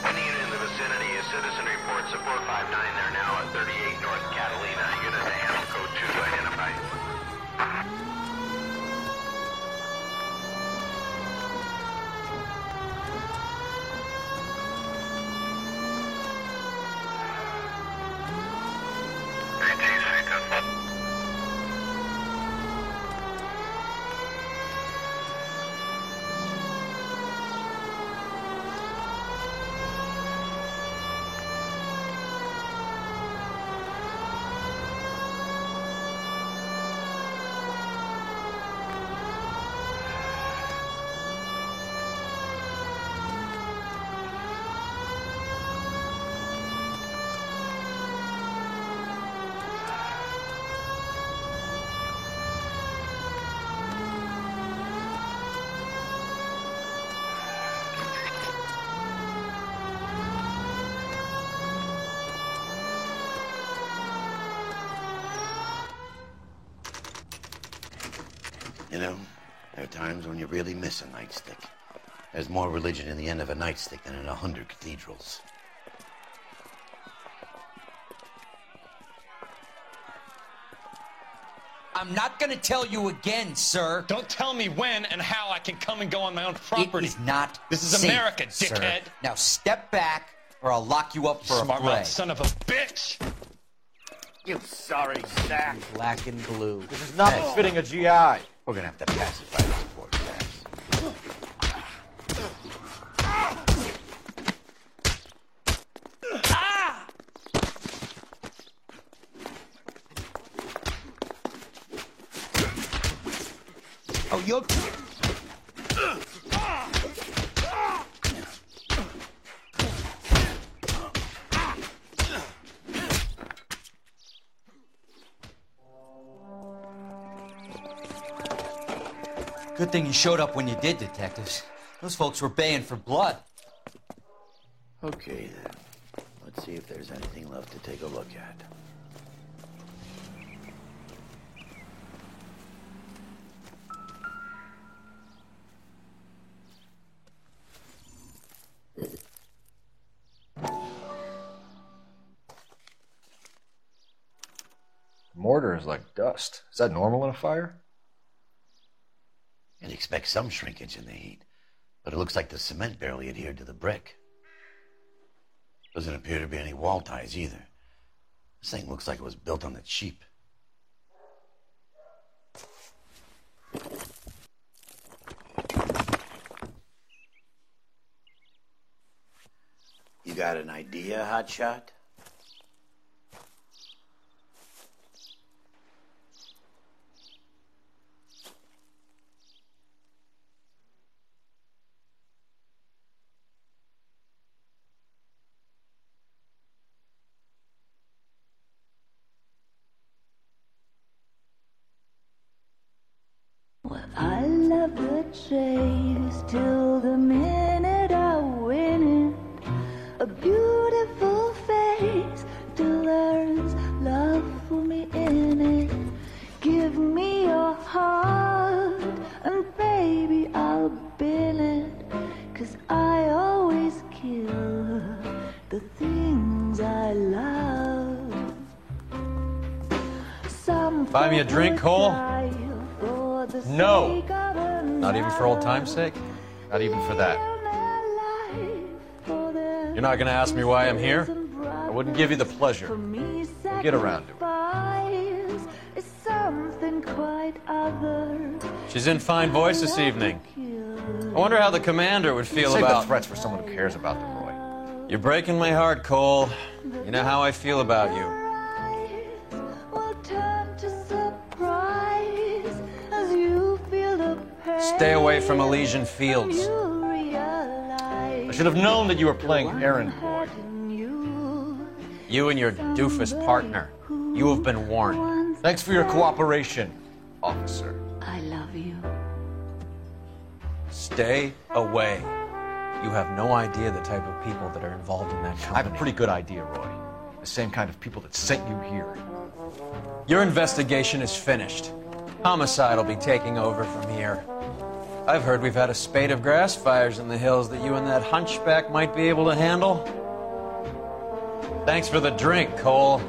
Any unit in the vicinity, a citizen reports a 459 there now at 38 North Catalina. Unit to handle code 2 identified. You know, there are times when you really miss a nightstick. There's more religion in the end of a nightstick than in 100 cathedrals. I'm not gonna tell you again, sir. Don't tell me when and how I can come and go on my own property. It is not This is safe, America, dickhead. Sir. Now step back, or I'll lock you up for Smart a fray. mouth son of a bitch! You sorry sack. Black and blue. This is not befitting a GI. We're gonna have to pacify this poor cat. Oh, you're... Good thing you showed up when you did, detectives. Those folks were baying for blood. Okay, then. Let's see if there's anything left to take a look at. Mortar is like dust. Is that normal in a fire? You'd expect some shrinkage in the heat, but it looks like the cement barely adhered to the brick. Doesn't appear to be any wall ties either. This thing looks like it was built on the cheap. You got an idea, Hotshot? I love the chase till the minute I win it. A beautiful face till there's love for me in it. Give me your heart and baby I'll bill it. 'Cause I always kill the things I love. Some Buy me a drink, Cole? No. Not even for old time's sake? Not even for that. You're not going to ask me why I'm here? I wouldn't give you the pleasure. We'll get around to it. She's in fine voice this evening. I wonder how the commander would feel Save about... the threats for someone who cares about them, Roy. You're breaking my heart, Cole. You know how I feel about you. Stay away from Elysian Fields. I should have known that you were playing errand boy. You and your doofus partner. You have been warned. Thanks for your cooperation, officer. I love you. Stay away. You have no idea the type of people that are involved in that I company. have a pretty good idea, Roy. The same kind of people that sent you here. Your investigation is finished. Homicide will be taking over from here. I've heard we've had a spate of grass fires in the hills that you and that hunchback might be able to handle. Thanks for the drink, Cole.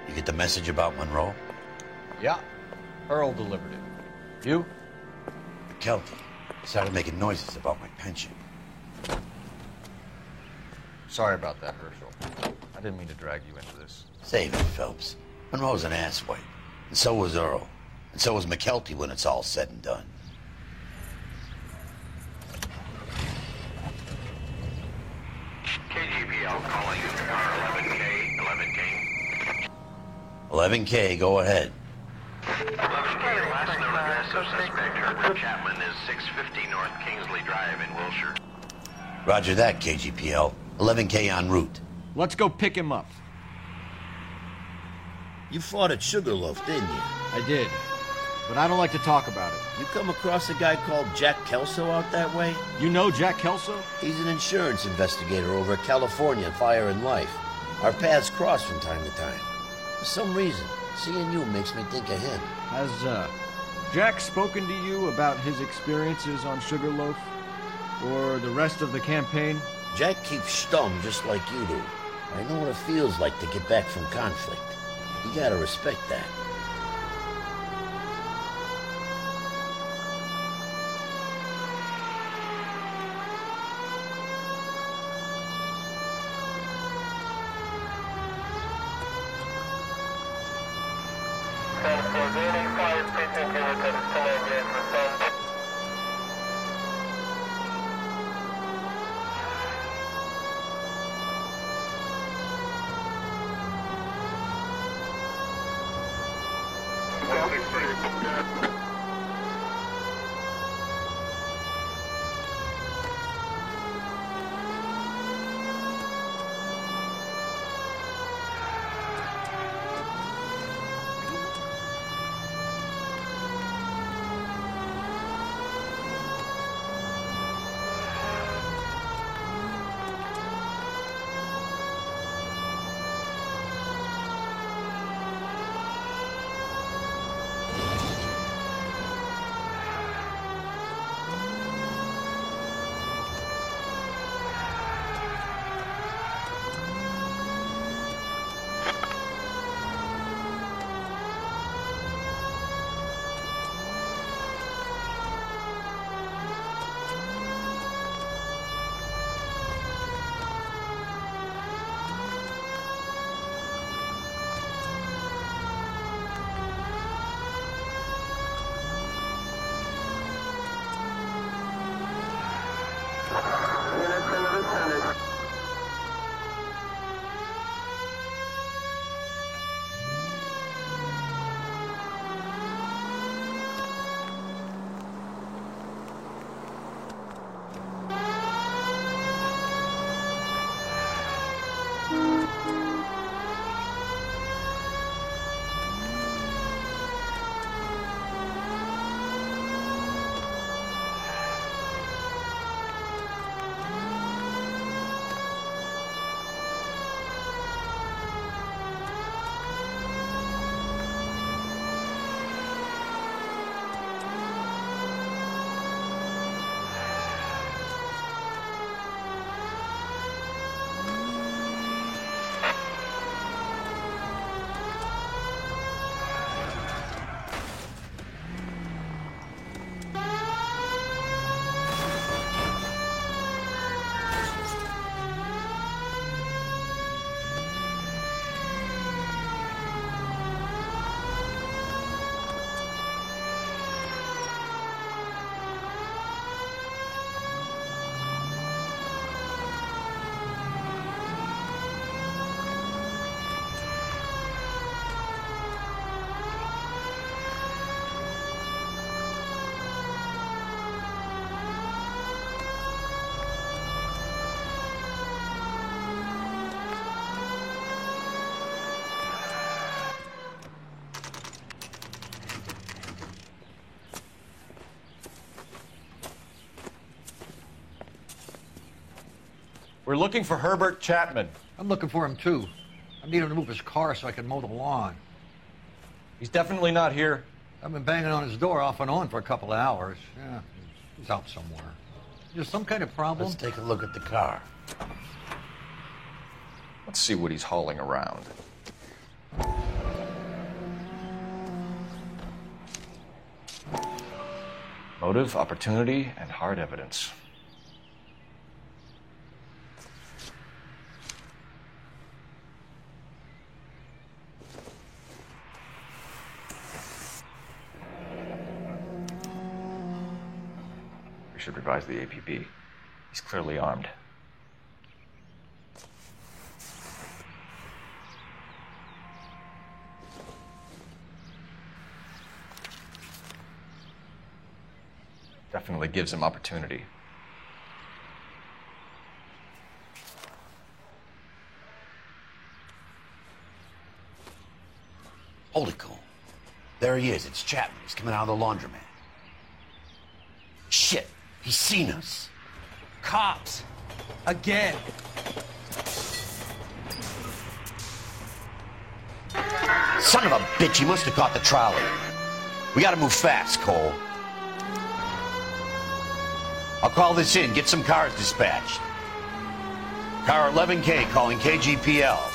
You get the message about Monroe? Yeah, Earl delivered it. You? Kelty started making noises about my pension. Sorry about that, Herschel. I didn't mean to drag you into this. Save it, Phelps. Monroe's an asswipe. And so was Earl. And so was McKelty when it's all said and done. KGPL calling car 11K, 11K. 11K, go ahead. 11K, last known address of suspect Herbert Chapman is 650 North Kingsley Drive in Wilshire. Roger that, KGPL. 11K en route. Let's go pick him up. You fought at Sugarloaf, didn't you? I did, but I don't like to talk about it. You come across a guy called Jack Kelso out that way? You know Jack Kelso? He's an insurance investigator over at California Fire and Life. Our paths cross from time to time. For some reason, seeing you makes me think of him. Has, Jack spoken to you about his experiences on Sugarloaf? Or the rest of the campaign? Jack keeps stum just like you do. I know what it feels like to get back from conflict. You gotta respect that. We're looking for Herbert Chapman. I'm looking for him, too. I need him to move his car so I can mow the lawn. He's definitely not here. I've been banging on his door off and on for a couple of hours. Yeah, he's out somewhere. Is there some kind of problem? Let's take a look at the car. Let's see what he's hauling around. Motive, opportunity, and hard evidence. We should revise the APB. He's clearly armed. Definitely gives him opportunity. Hold it, Cole. There he is. It's Chapman. He's coming out of the laundromat. Shit. He's seen us. Cops. Again. Son of a bitch. He must have caught the trolley. We gotta move fast, Cole. I'll call this in. Get some cars dispatched. Car 11K calling KGPL.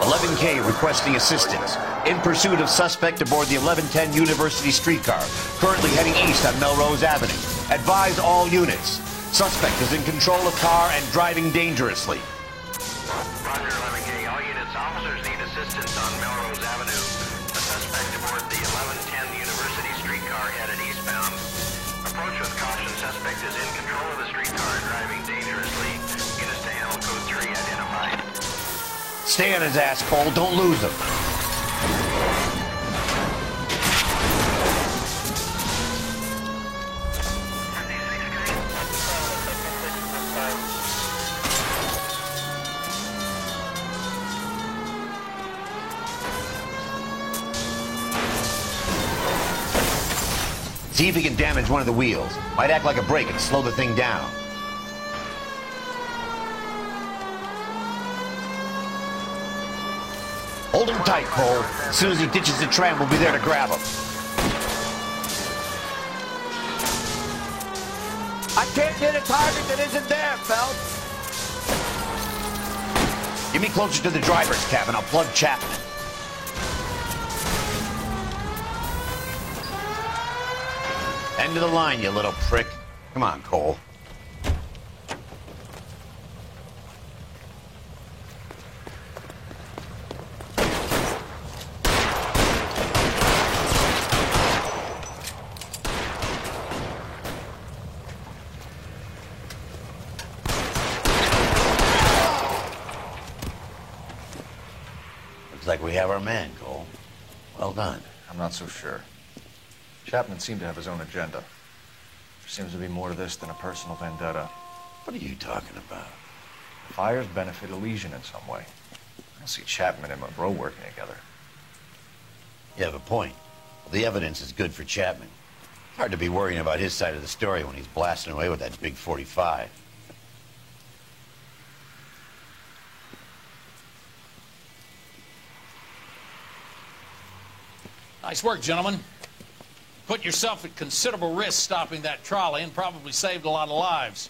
11K requesting assistance. In pursuit of suspect aboard the 1110 University streetcar. Currently heading east on Melrose Avenue. Advise all units. Suspect is in control of car and driving dangerously. Roger, 11K. All units, officers need assistance on Melrose Avenue. The suspect aboard the 1110 University streetcar headed eastbound. Approach with caution. Suspect is in control of the streetcar and driving dangerously. Units to handle code 3 identified. Stay on his ass, Cole. Don't lose him. See if he can damage one of the wheels. Might act like a brake and slow the thing down. Hold him tight, Cole. As soon as he ditches the tram, we'll be there to grab him. I can't hit a target that isn't there, Phelps. Get me closer to the driver's cabin. I'll plug Chapman. End of the line, you little prick. Come on, Cole. Looks like we have our man, Cole. Well done. I'm not so sure. Chapman seemed to have his own agenda. There seems to be more to this than a personal vendetta. What are you talking about? The fires benefit Elysian in some way. I don't see Chapman and Monroe working together. You have a point. Well, the evidence is good for Chapman. Hard to be worrying about his side of the story when he's blasting away with that big 45. Nice work, gentlemen. Put yourself at considerable risk stopping that trolley and probably saved a lot of lives.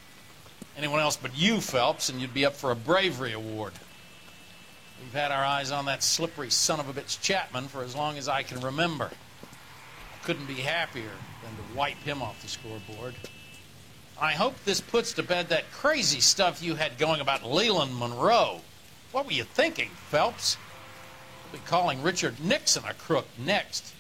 Anyone else but you, Phelps, and you'd be up for a bravery award. We've had our eyes on that slippery son of a bitch Chapman for as long as I can remember. I couldn't be happier than to wipe him off the scoreboard. I hope this puts to bed that crazy stuff you had going about Leland Monroe. What were you thinking, Phelps? We'll be calling Richard Nixon a crook next.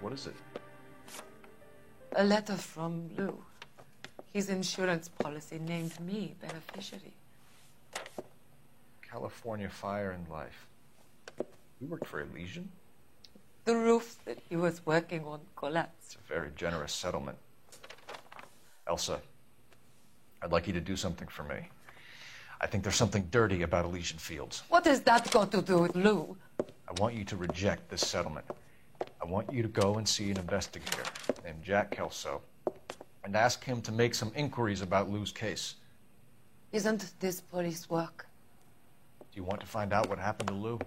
What is it? A letter from Lou. His insurance policy named me beneficiary. California Fire and Life. You worked for Elysian? The roof that he was working on collapsed. It's a very generous settlement. Elsa, I'd like you to do something for me. I think there's something dirty about Elysian Fields. What has that got to do with Lou? I want you to reject this settlement. I want you to go and see an investigator named Jack Kelso and ask him to make some inquiries about Lou's case. Isn't this police work? Do you want to find out what happened to Lou?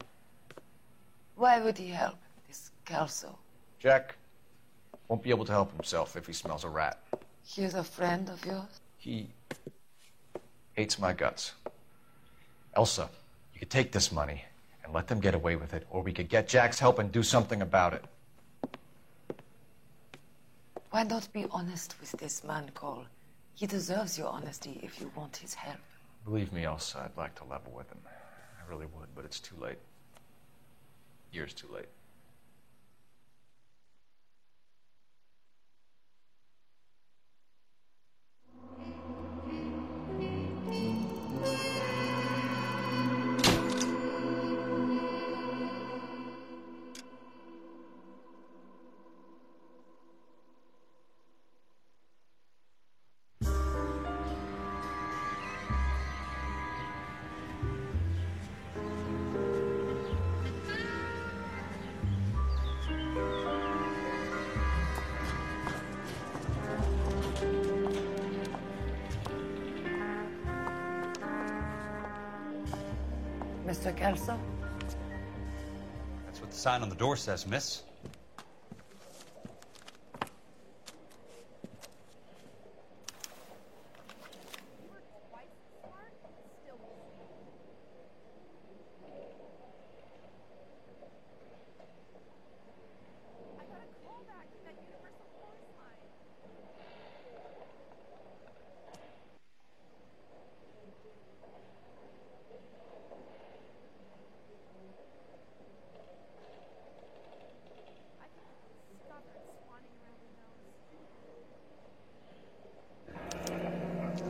Why would he help, this Kelso? Jack won't be able to help himself if he smells a rat. He is a friend of yours? He hates my guts. Elsa, you could take this money and let them get away with it, or we could get Jack's help and do something about it. Why not be honest with this man, Cole? He deserves your honesty if you want his help. Believe me, Elsa, I'd like to level with him. I really would, but it's too late. Years too late. Mr. Kelso? That's what the sign on the door says, miss.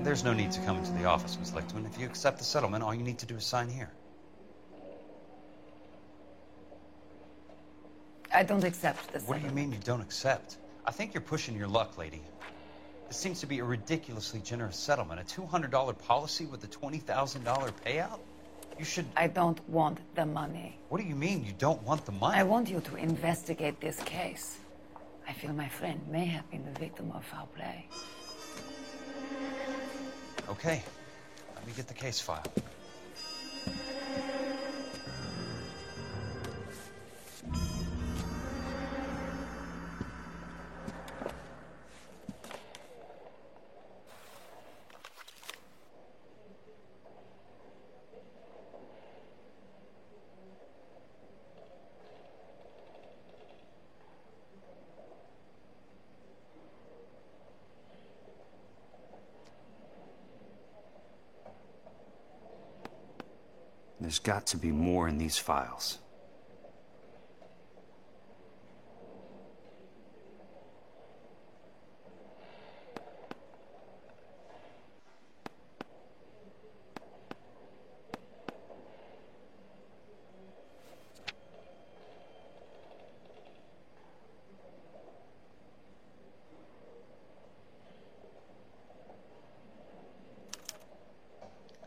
There's no need to come into the office, Miss Lichtman. If you accept the settlement, all you need to do is sign here. I don't accept this. What do you mean you don't accept? I think you're pushing your luck, lady. This seems to be a ridiculously generous settlement. A $200 policy with a $20,000 payout? You should... I don't want the money. What do you mean you don't want the money? I want you to investigate this case. I feel my friend may have been the victim of foul play. Okay, let me get the case file. There's got to be more in these files.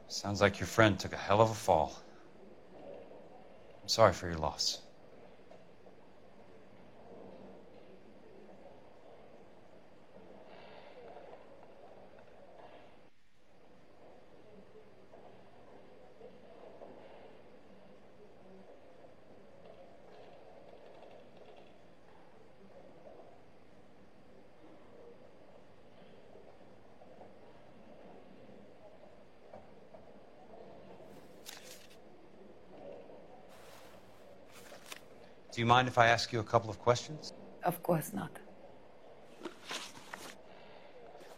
Sounds like your friend took a hell of a fall. I'm sorry for your loss. Do you mind if I ask you a couple of questions? Of course not.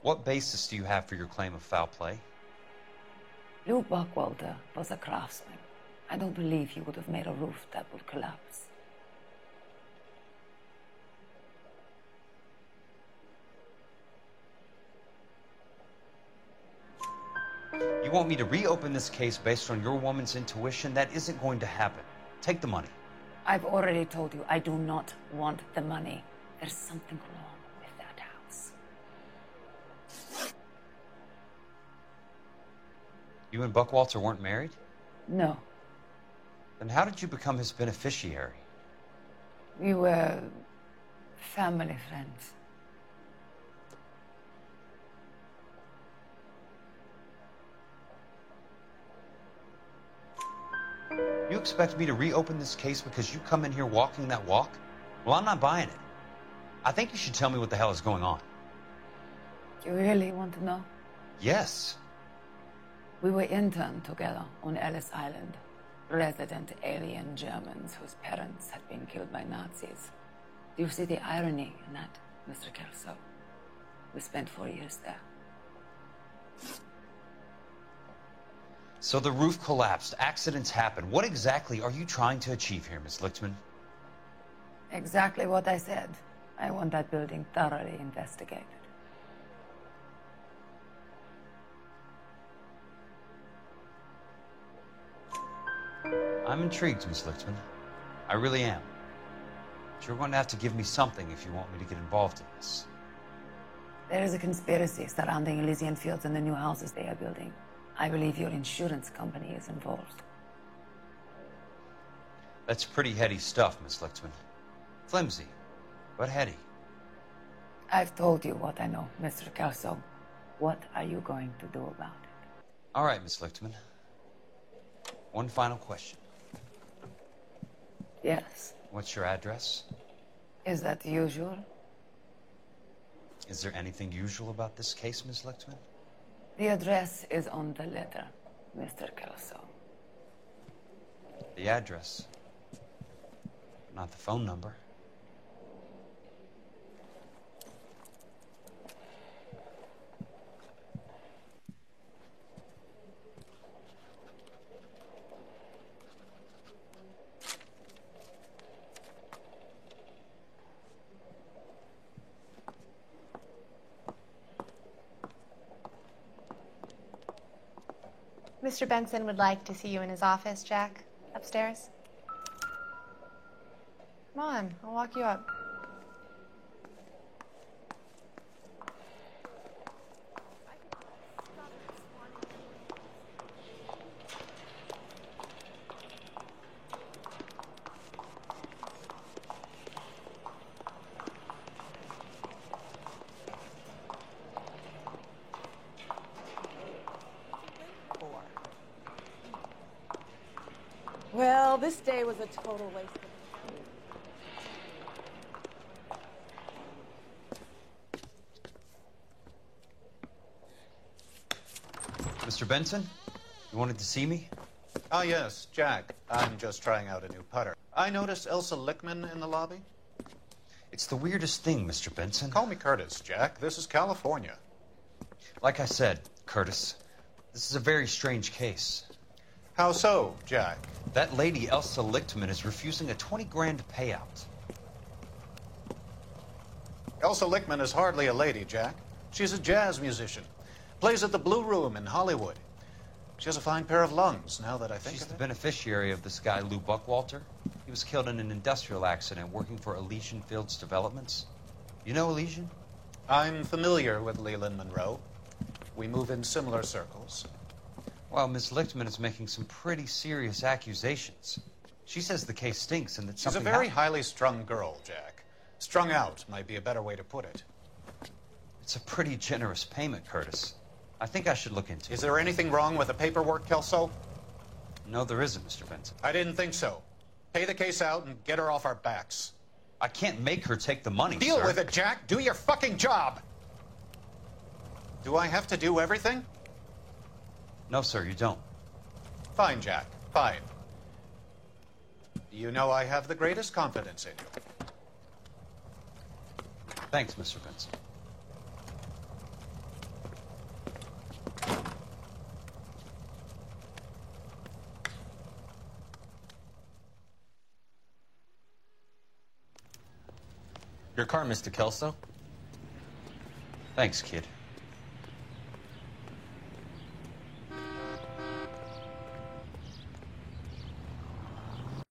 What basis do you have for your claim of foul play? Lou Buckwalter was a craftsman. I don't believe he would have made a roof that would collapse. You want me to reopen this case based on your woman's intuition? That isn't going to happen. Take the money. I've already told you I do not want the money. There's something wrong with that house. You and Buckwalter weren't married? No. Then how did you become his beneficiary? We were family friends. You expect me to reopen this case because you come in here walking that walk? Well, I'm not buying it. I think you should tell me what the hell is going on. You really want to know? Yes. We were interned together on Ellis Island. Resident alien Germans whose parents had been killed by Nazis. Do you see the irony in that, Mr. Kelso? We spent 4 years there. So the roof collapsed, accidents happened. What exactly are you trying to achieve here, Miss Lichtman? Exactly what I said. I want that building thoroughly investigated. I'm intrigued, Miss Lichtman. I really am. But you're going to have to give me something if you want me to get involved in this. There is a conspiracy surrounding Elysian Fields and the new houses they are building. I believe your insurance company is involved. That's pretty heady stuff, Miss Lichtman. Flimsy, but heady. I've told you what I know, Mr. Kelso. What are you going to do about it? All right, Miss Lichtman. One final question. Yes. What's your address? Is that usual? Is there anything usual about this case, Miss Lichtman? The address is on the letter, Mr. Kelso. The address, not the phone number. Mr. Benson would like to see you in his office, Jack. Upstairs. Come on, I'll walk you up. Well, this day was a total waste of time. Mr. Benson, you wanted to see me? Ah, yes, Jack. I'm just trying out a new putter. I noticed Elsa Lichtman in the lobby. It's the weirdest thing, Mr. Benson. Call me Curtis, Jack. This is California. Like I said, Curtis, this is a very strange case. How so, Jack? That lady, Elsa Lichtman, is refusing a 20 grand payout. Elsa Lichtman is hardly a lady, Jack. She's a jazz musician. Plays at the Blue Room in Hollywood. She has a fine pair of lungs, now that I think She's of the it. beneficiary of this guy, Lou Buckwalter. He was killed in an industrial accident working for Elysian Fields Developments. You know Elysian? I'm familiar with Leland Monroe. We move in similar circles. Well, Miss Lichtman is making some pretty serious accusations. She says the case stinks and that She's a something very happened. highly strung girl, Jack. Strung out might be a better way to put it. It's a pretty generous payment, Curtis. I think I should look into it. Is there anything wrong with the paperwork, Kelso? No, there isn't, Mr. Benson. I didn't think so. Pay the case out and get her off our backs. I can't make her take the money, Deal sir. with it, Jack. Do your fucking job. Do I have to do everything? No, sir, you don't. Fine, Jack. Fine. You know I have the greatest confidence in you. Thanks, Mr. Benson. Your car, Mr. Kelso. Thanks, kid.